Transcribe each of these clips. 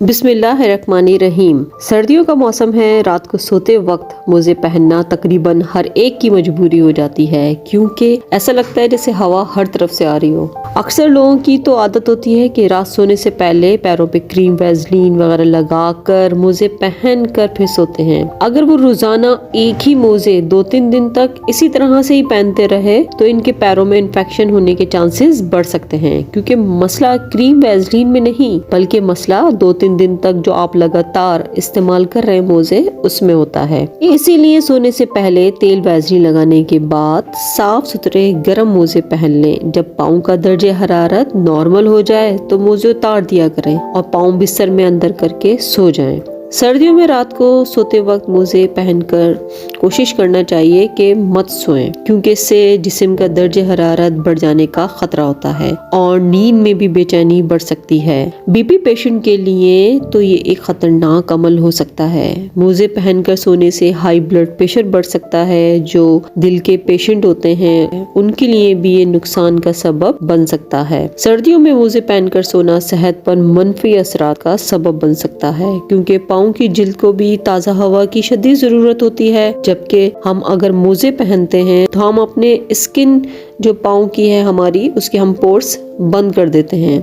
बिस्मिल्लाहिर्रहमानिर्रहीम। सर्दियों का मौसम है। रात को सोते वक्त मोजे पहनना तकरीबन हर एक की मजबूरी हो जाती है, क्योंकि ऐसा लगता है जैसे हवा हर तरफ से आ रही हो। अक्सर लोगों की तो आदत होती है कि रात सोने से पहले पैरों पे क्रीम, वैसलीन वगैरह लगाकर मोजे पहन कर फिर सोते हैं। अगर वो रोजाना एक ही मोजे 2-3 दिन तक इसी तरह से ही पहनते रहे तो इनके पैरों में इन्फेक्शन होने के चांसेस बढ़ सकते हैं, क्योंकि मसला क्रीम वैसलीन में नहीं बल्कि मसला 2-3 दिन तक जो आप लगातार इस्तेमाल कर रहे हैं मोजे उसमें होता है। इसीलिए सोने से पहले तेल वैसलीन लगाने के बाद साफ सुथरे गर्म मोजे पहन लें। जब पाँव का दर्जे हरारत नॉर्मल हो जाए तो मोजे उतार दिया करें और पाँव बिस्तर में अंदर करके सो जाएं। सर्दियों में रात को सोते वक्त मोजे पहनकर कोशिश करना चाहिए कि मत सोएं, क्योंकि इससे जिस्म का दर्जे हरारत बढ़ जाने का खतरा होता है और नींद में भी बेचैनी बढ़ सकती है। बीपी पेशेंट के लिए तो ये एक खतरनाक अमल हो सकता है। मोजे पहनकर सोने से हाई ब्लड प्रेशर बढ़ सकता है। जो दिल के पेशेंट होते हैं उनके लिए भी ये नुकसान का सबब बन सकता है। सर्दियों में मोजे पहनकर सोना सेहत पर मनफी असरात का सबब बन सकता है, क्योंकि पाँव की जिल्द को भी ताज़ा हवा की शदीद जरूरत होती है। जबकि हम अगर मोजे पहनते हैं तो हम अपने स्किन जो पाँव की है हमारी, उसके हम पोर्स बंद कर देते हैं,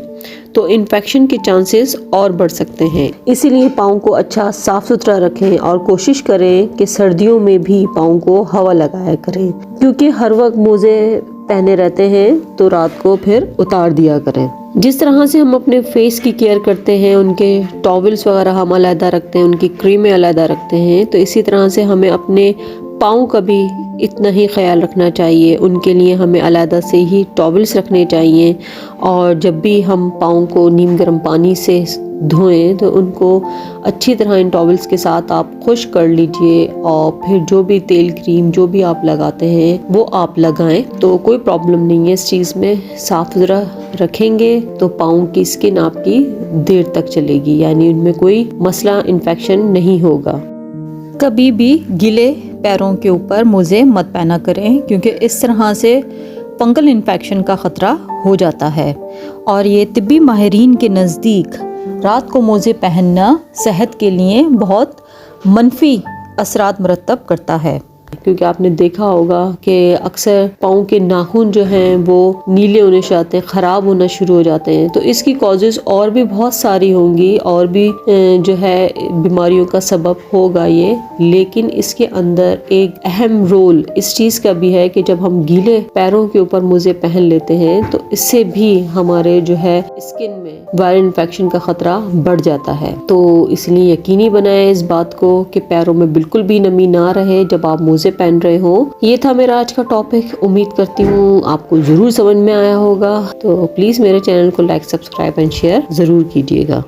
तो इन्फेक्शन के चांसेस और बढ़ सकते हैं। इसीलिए पाँव को अच्छा साफ सुथरा रखें और कोशिश करें कि सर्दियों में भी पाँव को हवा लगाया करें, क्योंकि हर वक्त मोजे पहने रहते हैं तो रात को फिर उतार दिया करें। जिस तरह से हम अपने फेस की केयर करते हैं, उनके टॉवल्स वगैरह हम अलग रखते हैं, उनकी क्रीमें अलग रखते हैं, तो इसी तरह से हमें अपने पाँव का भी इतना ही ख्याल रखना चाहिए। उनके लिए हमें अलग से ही टॉवल्स रखने चाहिए और जब भी हम पाँव को नीम गर्म पानी से धोएं तो उनको अच्छी तरह इन टॉवल्स के साथ आप खुश कर लीजिए और फिर जो भी तेल क्रीम जो भी आप लगाते हैं वो आप लगाएं, तो कोई प्रॉब्लम नहीं है इस चीज़ में। साफ सुथरा रखेंगे तो पाँव की स्किन आपकी देर तक चलेगी, यानी उनमें कोई मसला इन्फेक्शन नहीं होगा। कभी भी गीले पैरों के ऊपर मोजे मत पहना करें, क्योंकि इस तरह से फंगल इन्फेक्शन का ख़तरा हो जाता है। और ये तिब्बी माहिरीन के नज़दीक रात को मोजे पहनना सेहत के लिए बहुत मनफी असरात मरतब करता है, क्योंकि आपने देखा होगा कि अक्सर पाँव के नाखून जो हैं वो नीले होने से आते हैं, ख़राब होना शुरू हो जाते हैं। तो इसकी कॉजेज़ और भी बहुत सारी होंगी और भी जो है बीमारियों का सबब होगा ये, लेकिन इसके अंदर एक अहम रोल इस चीज़ का भी है कि जब हम गीले पैरों के ऊपर मोजे पहन लेते हैं तो इससे भी हमारे जो है स्किन में वायरल इन्फेक्शन का ख़तरा बढ़ जाता है। तो इसलिए यकीनी बनाएं इस बात को कि पैरों में बिल्कुल भी नमी ना रहे जब आप मोजे पहन रहे हो। ये था मेरा आज का टॉपिक। उम्मीद करती हूँ आपको जरूर समझ में आया होगा। तो प्लीज मेरे चैनल को लाइक, सब्सक्राइब एंड शेयर जरूर कीजिएगा।